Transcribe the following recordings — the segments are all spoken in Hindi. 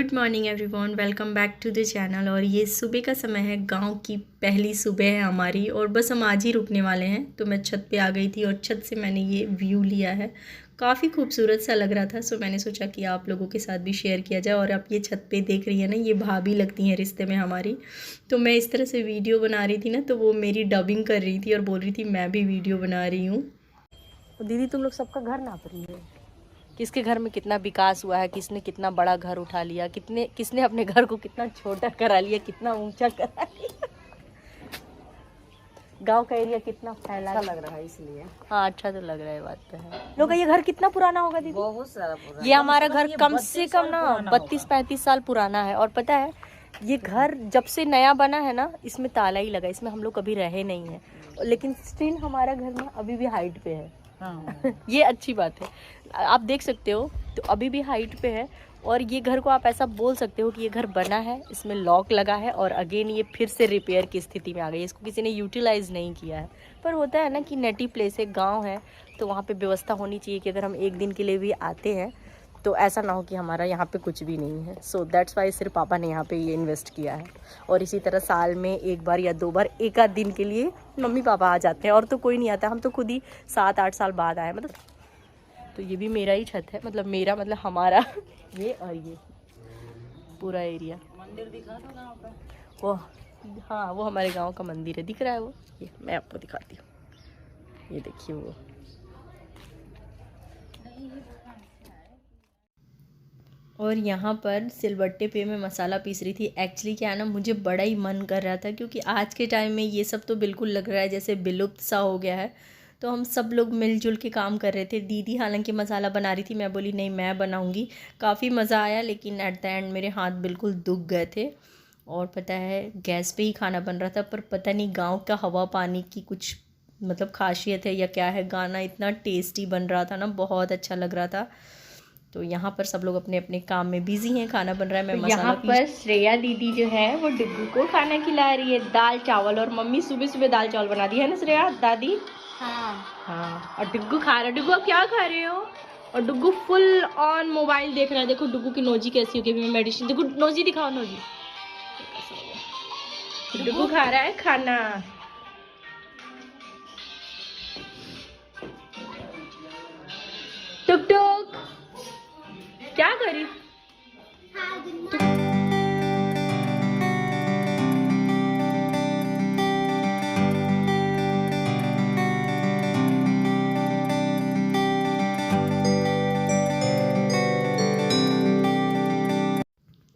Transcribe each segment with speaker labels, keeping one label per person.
Speaker 1: Good morning everyone, welcome back to the channel. और ये सुबह का समय है, गांव की पहली सुबह है हमारी और बस हम आज ही रुकने वाले हैं। तो मैं छत पे आ गई थी और छत से मैंने ये व्यू लिया है। काफ़ी खूबसूरत सा लग रहा था, सो मैंने सोचा कि आप लोगों के साथ भी शेयर किया जाए। और आप ये छत पे देख रही है ना, ये भाभी लगती हैं रिश्ते में हमारी। तो मैं इस तरह से वीडियो बना रही थी ना, तो वो मेरी डबिंग कर रही थी और बोल रही थी मैं भी वीडियो बना रही हूँ।
Speaker 2: दीदी तुम लोग सबका घर नाप रही है, किसके घर में कितना विकास हुआ है, किसने कितना बड़ा घर उठा लिया, किसने अपने घर को कितना छोटा करा लिया, कितना ऊंचा करा लिया, गांव का एरिया कितना फैला
Speaker 3: अच्छा लग रहा है इसलिए।
Speaker 2: हाँ अच्छा तो लग रहा है, बात तो है। लोग का ये घर कितना पुराना होगा दीदी?
Speaker 3: बहुत सारा पुराना।
Speaker 2: ये हमारा घर कम से कम ना 32-35 साल पुराना है। और पता है ये घर जब से नया बना है ना, इसमें ताला ही लगा, इसमें हम लोग कभी रहे नहीं है, लेकिन स्टिल हमारा घर ना अभी भी हाइट पे है।
Speaker 3: हाँ।
Speaker 2: ये अच्छी बात है, आप देख सकते हो तो अभी भी हाइट पे है। और ये घर को आप ऐसा बोल सकते हो कि ये घर बना है, इसमें लॉक लगा है और अगेन ये फिर से रिपेयर की स्थिति में आ गई। इसको किसी ने यूटिलाइज नहीं किया है। पर होता है ना कि नेटी प्लेस है, गांव है, तो वहाँ पे व्यवस्था होनी चाहिए कि अगर हम एक दिन के लिए भी आते हैं तो ऐसा ना हो कि हमारा यहाँ पे कुछ भी नहीं है। सो दैट्स वाई सिर्फ पापा ने यहाँ पे ये इन्वेस्ट किया है। और इसी तरह साल में एक बार या 2 बार एक आध दिन के लिए मम्मी पापा आ जाते हैं, और तो कोई नहीं आता। हम तो खुद ही 7-8 साल बाद आए। मतलब तो ये भी मेरा ही छत है, मतलब मेरा मतलब हमारा ये और ये पूरा एरिया।
Speaker 3: मंदिर दिखा दो गाँव का।
Speaker 2: वो हाँ, वो हमारे गांव का मंदिर है, दिख रहा है वो। ये मैं आपको दिखाती हूँ, ये देखिए वो। और यहाँ पर सिलबट्टे पे मैं मसाला पीस रही थी। एक्चुअली क्या है ना, मुझे बड़ा ही मन कर रहा था, क्योंकि आज के टाइम में ये सब तो बिल्कुल लग रहा है जैसे विलुप्त सा हो गया है। तो हम सब लोग मिलजुल के काम कर रहे थे। दीदी हालांकि मसाला बना रही थी, मैं बोली नहीं मैं बनाऊंगी। काफ़ी मज़ा आया, लेकिन एट द एंड मेरे हाथ बिल्कुल दुख गए थे। और पता है गैस पे ही खाना बन रहा था, पर पता नहीं गाँव का हवा पानी की कुछ मतलब खासियत है या क्या है, गाना इतना टेस्टी बन रहा था ना, बहुत अच्छा लग रहा था। तो यहाँ पर सब लोग अपने अपने काम में बिजी हैं, खाना बन रहा है। मैं तो यहाँ पर श्रेया दीदी जो है वो डुग्गू को खाना खिला रही है, दाल चावल। और मम्मी सुबह सुबह दाल चावल बना दी है ना श्रेया दादी? हाँ। और डुग्गू खा रहा है। डुग्गू आप क्या खा रहे हो? और डुग्गू फुल ऑन मोबाइल देख रहा है। देखो डुग्गू की नोजी कैसी होगी, मैं मेडिसिन देखो। नोजी दिखाओ, नोजी। डुग्गू खा रहा है खाना। टुक टुक क्या करी?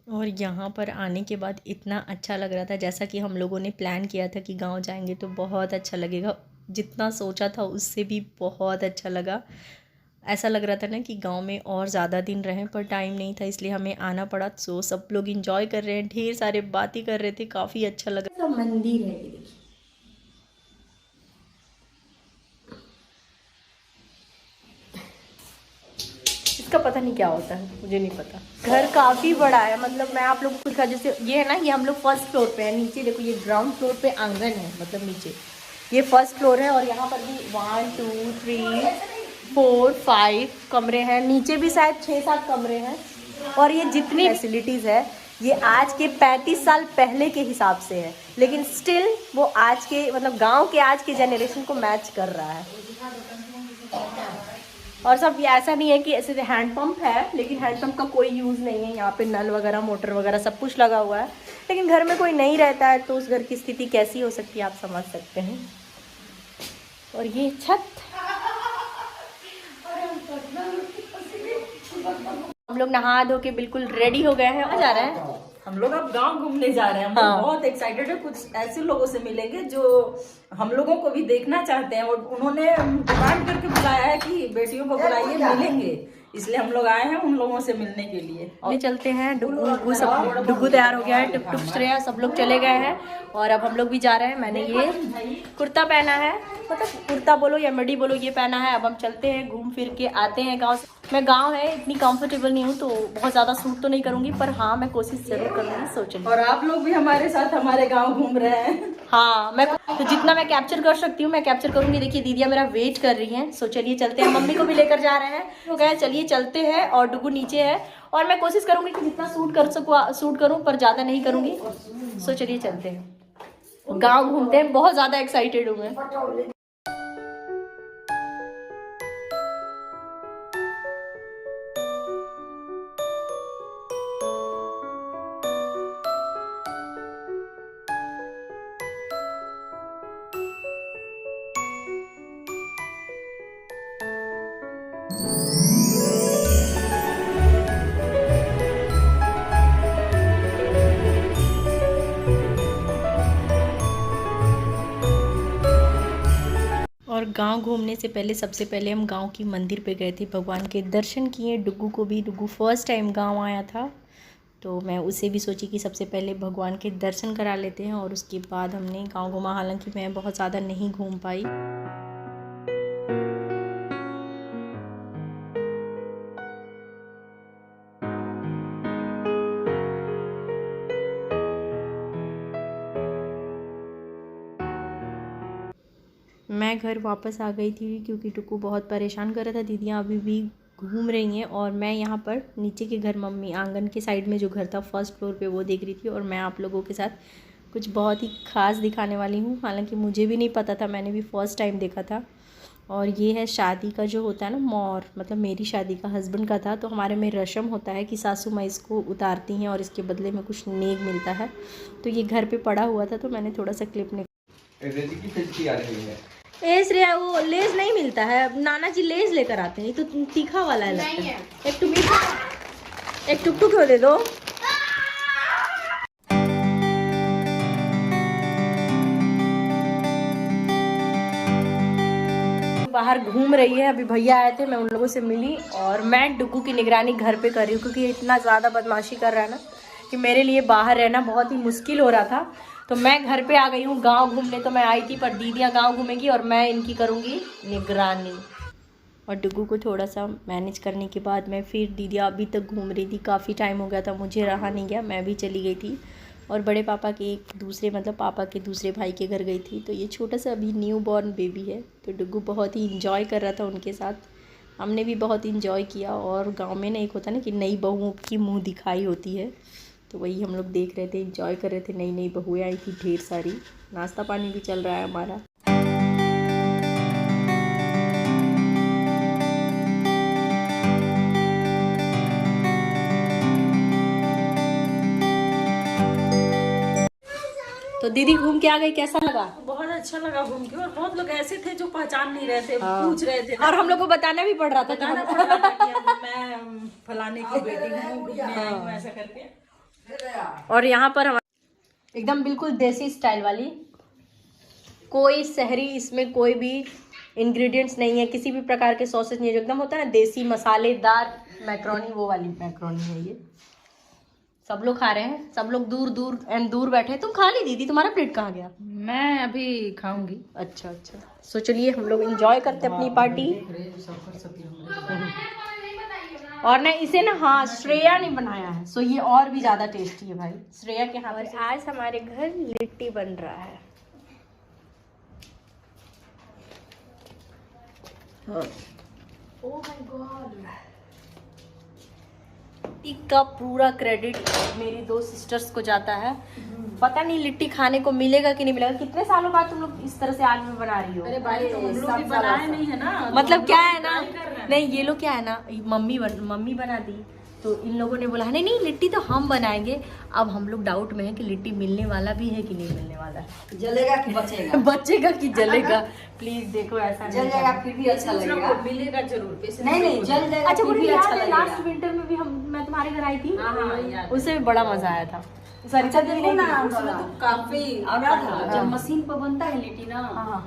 Speaker 2: और यहाँ पर आने के बाद इतना अच्छा लग रहा था, जैसा कि हम लोगों ने प्लान किया था कि गांव जाएंगे तो बहुत अच्छा लगेगा। जितना सोचा था उससे भी बहुत अच्छा लगा। ऐसा लग रहा था ना कि गांव में और ज़्यादा दिन रहें, पर टाइम नहीं था, इसलिए हमें आना पड़ा। सो सब लोग एंजॉय कर रहे हैं, ढेर सारे बातें कर रहे थे, काफ़ी अच्छा लगा। सब मंदिर है, ये देखिए। इसका पता नहीं क्या होता है, मुझे नहीं पता। घर काफ़ी बड़ा है, मतलब मैं आप लोगों को दिखा, जैसे ये है ना, ये हम लोग फर्स्ट फ्लोर पे है। नीचे देखो, ये ग्राउंड फ्लोर पे आंगन है, मतलब नीचे ये फर्स्ट फ्लोर है। और यहाँ पर भी 1 2 3 4 5 कमरे हैं, नीचे भी शायद 6-7 कमरे हैं। और ये जितनी फैसिलिटीज़ है ये आज के 35 साल पहले के हिसाब से है, लेकिन स्टिल वो आज के मतलब गांव के आज के जनरेशन को मैच कर रहा है। और सब ये ऐसा नहीं है कि ऐसे हैंडपम्प है, लेकिन हैंडपम्प का कोई यूज़ नहीं है। यहाँ पे नल वगैरह मोटर वगैरह सब कुछ लगा हुआ है, लेकिन घर में कोई नहीं रहता है तो उस घर की स्थिति कैसी हो सकती है आप समझ सकते हैं। और ये छत, हम लोग नहा धो के बिल्कुल रेडी हो गए हैं और जा रहे हैं।
Speaker 3: हम लोग अब गांव घूमने जा रहे हैं। हम
Speaker 2: हाँ।
Speaker 3: बहुत एक्साइटेड है। कुछ ऐसे लोगों से मिलेंगे जो हम लोगों को भी देखना चाहते हैं, और उन्होंने डिमांड करके बुलाया है कि बेटियों को बुलाइए, मिलेंगे। इसलिए हम लोग आए हैं उन लोगों से मिलने के लिए।
Speaker 2: और चलते हैं। डुग्गू सब, डुग्गू तैयार हो गया है, टुक टुक श्रेया सब लोग चले गए हैं और अब हम लोग भी जा रहे हैं। मैंने ये कुर्ता पहना है, मतलब कुर्ता बोलो या मिडी बोलो, ये पहना है। अब हम चलते हैं, घूम फिर के आते हैं गाँव से। मैं गांव है इतनी कंफर्टेबल नहीं हूँ तो बहुत ज़्यादा सूट तो नहीं करूँगी, पर हाँ मैं कोशिश जरूर करूँगी। सोच
Speaker 3: और आप लोग भी हमारे साथ हमारे गांव घूम रहे हैं।
Speaker 2: हाँ, मैं तो जितना मैं कैप्चर कर सकती हूँ मैं कैप्चर करूँगी। देखिए दीदिया मेरा वेट कर रही हैं, सो चलिए चलते हैं। मम्मी को भी लेकर जा रहे हैं, हो गया चलिए चलते हैं। और डुगू नीचे है और मैं कोशिश करूँगी कि जितना सूट करूँ, पर ज़्यादा नहीं करूँगी। सो चलिए चलते हैं, गाँव घूमते हैं। बहुत ज़्यादा एक्साइटेड हूँ मैं। और गांव घूमने से पहले सबसे पहले हम गांव की मंदिर पे गए थे, भगवान के दर्शन किए। डुगू को भी, डुगू फर्स्ट टाइम गांव आया था तो मैं उसे भी सोची कि सबसे पहले भगवान के दर्शन करा लेते हैं और उसके बाद हमने गांव घूमा। हालांकि मैं बहुत ज़्यादा नहीं घूम पाई। मैं घर वापस आ गई थी क्योंकि टुकू बहुत परेशान कर रहा था। दीदियाँ अभी भी घूम रही हैं और मैं यहाँ पर नीचे के घर, मम्मी आंगन के साइड में जो घर था फर्स्ट फ्लोर पे, वो देख रही थी। और मैं आप लोगों के साथ कुछ बहुत ही ख़ास दिखाने वाली हूँ। हालांकि मुझे भी नहीं पता था, मैंने भी फ़र्स्ट टाइम देखा था। और ये है शादी का जो होता है ना मोर, मतलब मेरी शादी का हस्बैंड का था। तो हमारे में रस्म होता है कि सासू माँ इसको उतारती हैं और इसके बदले में कुछ नेक मिलता है। तो ये घर पे पड़ा हुआ था तो मैंने थोड़ा सा क्लिप ए श्रेया, वो लेज नहीं मिलता है, नाना जी लेज लेकर आते हैं। ये तो तीखा वाला है लगता है। एक टुकटुक क्यों दे दो। बाहर घूम रही है, अभी भैया आए थे, मैं उन लोगों से मिली और मैं डुगू की निगरानी घर पे कर रही हूँ क्योंकि ये इतना ज़्यादा बदमाशी कर रहा है ना कि मेरे लिए बाहर रहना बहुत ही मुश्किल हो रहा था। तो मैं घर पे आ गई हूँ गांव घूमने। तो मैं आई थी पर दीदियाँ गांव घूमेंगी और मैं इनकी करूँगी निगरानी। और डुगू को थोड़ा सा मैनेज करने के बाद मैं फिर, दीदियाँ अभी तक घूम रही थी, काफ़ी टाइम हो गया था, मुझे रहा नहीं गया, मैं भी चली गई थी और बड़े पापा के एक दूसरे, मतलब पापा के दूसरे भाई के घर गई थी। तो ये छोटा सा अभी न्यू बॉर्न बेबी है। तो डुगू बहुत ही इंजॉय कर रहा था उनके साथ, हमने भी बहुत इंजॉय किया। और गाँव में ना एक होता है ना कि नई बहुओं की मुँह दिखाई होती है, तो वही हम लोग देख रहे थे, एंजॉय कर रहे थे। नई नई बहुएं आई थी ढेर सारी, नाश्ता पानी भी चल रहा है हमारा। तो दीदी घूम के आ गई, कैसा लगा?
Speaker 3: बहुत अच्छा लगा घूम के। और बहुत लोग ऐसे थे जो पहचान नहीं रहे थे, पूछ रहे थे
Speaker 2: और हम लोग को बताना भी पड़ रहा था
Speaker 3: कि मैं फलाने की बेटी हूँ, घूमने आई हूँ, ऐसा करके।
Speaker 2: और यहाँ पर हम एकदम बिल्कुल देसी स्टाइल वाली, कोई शहरी इसमें कोई भी इंग्रेडिएंट्स नहीं है, किसी भी प्रकार के सॉसेज नहीं है, जो एकदम होता है ना देसी मसालेदार मैक्रोनी, वो वाली मैक्रोनी है ये। सब लोग खा रहे हैं, सब लोग दूर बैठे हैं। तुम खा ली दीदी, तुम्हारा प्लेट कहाँ गया?
Speaker 3: मैं अभी खाऊंगी।
Speaker 2: अच्छा। सो चलिए हम लोग एंजॉय करते हैं अपनी पार्टी। और ना इसे ना, हाँ, श्रेया ने बनाया है, सो ये और भी ज्यादा टेस्टी है भाई, श्रेया के हाथ से। आज हमारे घर लिट्टी बन रहा है। Oh my God. का पूरा क्रेडिट मेरी दो सिस्टर्स को जाता है। पता नहीं लिट्टी खाने को मिलेगा कि नहीं मिलेगा। कितने सालों बाद तुम लोग इस तरह से आग में बना रही हो?
Speaker 3: अरे भाई तो हम लोग भी बनाए नहीं है ना,
Speaker 2: मतलब क्या है ना, नहीं ये लोग क्या है ना, मम्मी बना दी तो इन लोगों ने बोला नहीं लिट्टी तो हम बनाएंगे। अब हम लोग डाउट में है कि लिट्टी मिलने वाला भी है कि नहीं मिलने वाला है,
Speaker 3: जलेगा कि बचेगा
Speaker 2: बचेगा कि जलेगा। प्लीज देखो, ऐसा
Speaker 3: जल जाएगा फिर भी अच्छा लगेगा, मिलेगा जरूर। नहीं जल जाएगा।
Speaker 2: अच्छा, मुझे याद है लास्ट विंटर में भी मैं तुम्हारे घर आई थी, उससे भी बड़ा मजा आया था।
Speaker 3: सरिता देखो ना, उसमें तो काफी था।
Speaker 4: जब मशीन पर बनता है लिट्टी ना,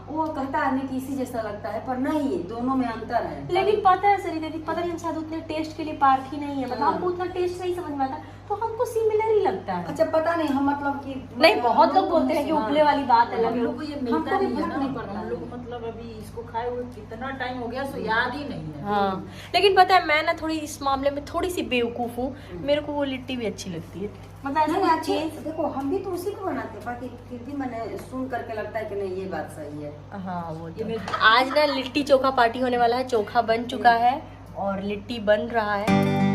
Speaker 4: वो कहता है कि इसी जैसा लगता है, पर नहीं, दोनों में अंतर है।
Speaker 2: लेकिन पता है सरिता दीदी, पता नहीं शायद उतने टेस्ट के लिए पारखी नहीं है, मतलब हमको उतना टेस्ट नहीं समझ में आता। तो हमको सिमिलर ही लगता है।
Speaker 4: अच्छा पता नहीं हम मतलब कि
Speaker 2: नहीं, बहुत लोग बोलते हैं कि उपले वाली बात अलग
Speaker 3: हम
Speaker 2: है।
Speaker 3: लोग को ये मिलता
Speaker 4: हमको भी
Speaker 3: नहीं है
Speaker 4: फर्क
Speaker 3: ना,
Speaker 4: नहीं पड़ता
Speaker 3: हम लोग मतलब अभी इसको खाए हुए कितना टाइम हो गया सो याद ही नहीं है।
Speaker 2: हाँ, लेकिन पता है मैं ना थोड़ी इस मामले में थोड़ी सी बेवकूफ़ हूँ, मेरे को वो लिट्टी भी अच्छी लगती है। मतलब
Speaker 4: नहीं
Speaker 2: ऐसा
Speaker 4: अच्छे, देखो हम भी तो उसी को बनाते, बाकी फिर भी मैंने सुन करके लगता है कि नहीं ये बात सही है।
Speaker 2: हाँ वो तो। आज ना लिट्टी चोखा पार्टी होने वाला है। चोखा बन चुका है और लिट्टी बन रहा है।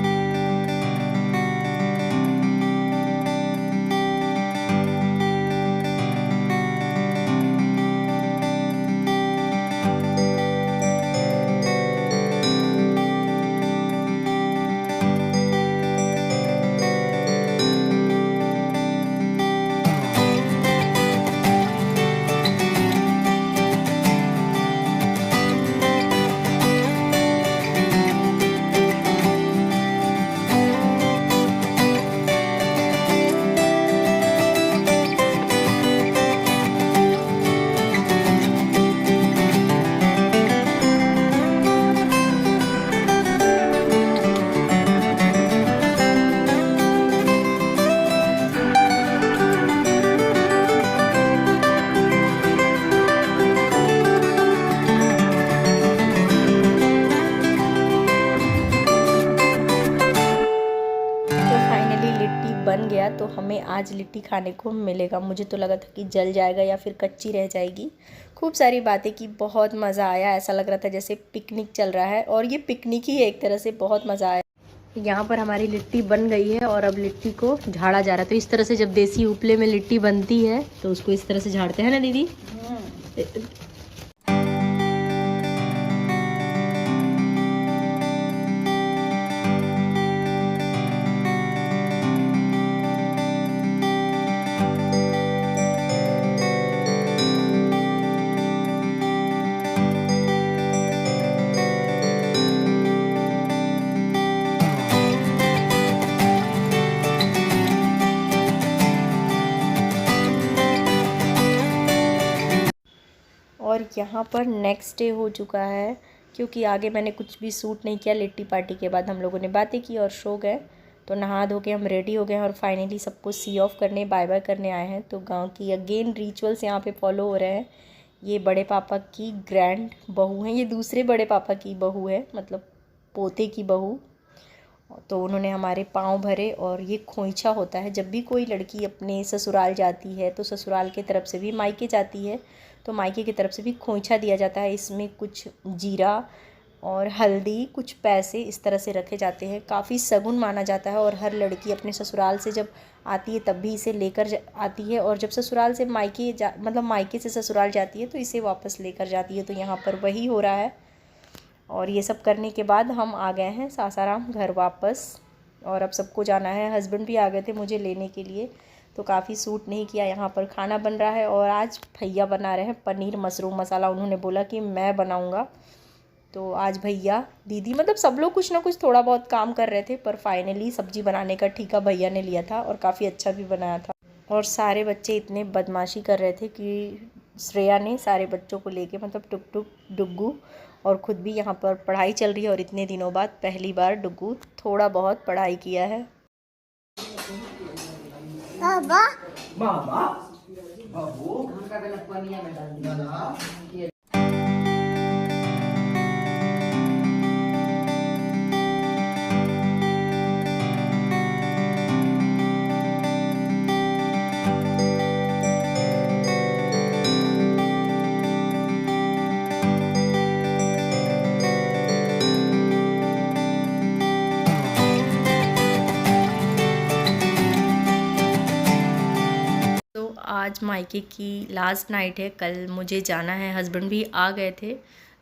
Speaker 2: बन गया तो हमें आज लिट्टी खाने को मिलेगा। मुझे तो लगा था कि जल जाएगा या फिर कच्ची रह जाएगी। खूब सारी बातें की, बहुत मज़ा आया। ऐसा लग रहा था जैसे पिकनिक चल रहा है, और ये पिकनिक ही है एक तरह से। बहुत मज़ा आया। यहाँ पर हमारी लिट्टी बन गई है और अब लिट्टी को झाड़ा जा रहा है। तो इस तरह से जब देसी उपले में लिट्टी बनती है तो उसको इस तरह से झाड़ते हैं ना दीदी। और यहाँ पर नेक्स्ट डे हो चुका है, क्योंकि आगे मैंने कुछ भी सूट नहीं किया। लिट्टी पार्टी के बाद हम लोगों ने बातें की और सो गए। तो नहा धो के हम रेडी हो गए और फाइनली सबको सी ऑफ करने, बाय बाय करने आए हैं। तो गांव की अगेन रिचुअल्स यहाँ पे फॉलो हो रहे हैं। ये बड़े पापा की ग्रैंड बहू हैं, ये दूसरे बड़े पापा की बहू है, मतलब पोते की बहू। तो उन्होंने हमारे पाँव भरे। और ये खोइंछा होता है, जब भी कोई लड़की अपने ससुराल जाती है तो ससुराल की तरफ से भी मायके जाती है तो मायके की तरफ से भी खोइंछा दिया जाता है। इसमें कुछ जीरा और हल्दी, कुछ पैसे इस तरह से रखे जाते हैं। काफ़ी शगुन माना जाता है और हर लड़की अपने ससुराल से जब आती है तब भी इसे लेकर आती है, और जब ससुराल से मतलब मायके से ससुराल जाती है तो इसे वापस लेकर जाती है। तो यहाँ पर वही हो रहा है। और ये सब करने के बाद हम आ गए हैं सासाराम घर वापस, और अब सबको जाना है। हस्बैंड भी आ गए थे मुझे लेने के लिए, तो काफ़ी सूट नहीं किया। यहाँ पर खाना बन रहा है और आज भैया बना रहे हैं पनीर मशरूम मसाला। उन्होंने बोला कि मैं बनाऊँगा, तो आज भैया, दीदी, मतलब सब लोग कुछ ना कुछ थोड़ा बहुत काम कर रहे थे, पर फाइनली सब्ज़ी बनाने का ठेका भैया ने लिया था और काफ़ी अच्छा भी बनाया था। और सारे बच्चे इतने बदमाशी कर रहे थे कि श्रेया ने सारे बच्चों को लेके, मतलब टुक टुक डुग्गू, और ख़ुद भी यहाँ पर पढ़ाई चल रही है। और इतने दिनों बाद पहली बार डुग्गू थोड़ा बहुत पढ़ाई किया है।
Speaker 5: बाबा
Speaker 2: आज मायके की लास्ट नाइट है, कल मुझे जाना है। हस्बैंड भी आ गए थे,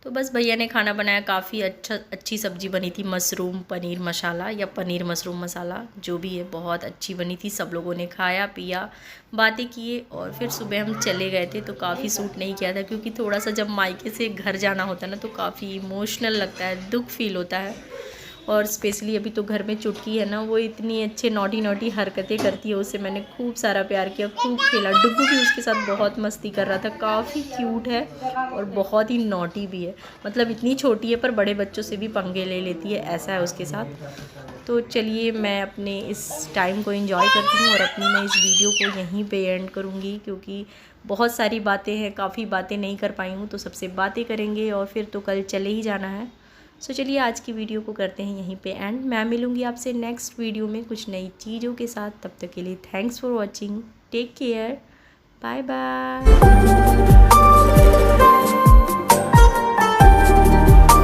Speaker 2: तो बस भैया ने खाना बनाया। काफ़ी अच्छी सब्ज़ी बनी थी, मशरूम पनीर मसाला या पनीर मशरूम मसाला, जो भी है, बहुत अच्छी बनी थी। सब लोगों ने खाया पिया, बातें किए, और फिर सुबह हम चले गए थे। तो काफ़ी सूट नहीं किया था, क्योंकि थोड़ा सा जब मायके से घर जाना होता है ना तो काफ़ी इमोशनल लगता है, दुख फील होता है। और स्पेशली अभी तो घर में चुटकी है ना, वो इतनी अच्छे नॉटी हरकतें करती है, उससे मैंने खूब सारा प्यार किया, खूब खेला। डुग्गू भी उसके साथ बहुत मस्ती कर रहा था, काफ़ी क्यूट है और बहुत ही नॉटी भी है। मतलब इतनी छोटी है पर बड़े बच्चों से भी पंगे ले लेती है, ऐसा है उसके साथ। तो चलिए मैं अपने इस टाइम को एंजॉय करती हूँ और अपनी मैं इस वीडियो को यहीं पे एंड करूँगी, क्योंकि बहुत सारी बातें हैं, काफ़ी बातें नहीं कर पाई हूँ, तो सबसे बातें करेंगे और फिर तो कल चले ही जाना है। सो चलिए आज की वीडियो को करते हैं यहीं पे एंड। मैं मिलूँगी आपसे नेक्स्ट वीडियो में कुछ नई चीज़ों के साथ। तब तक के लिए thanks for watching, take care, bye bye.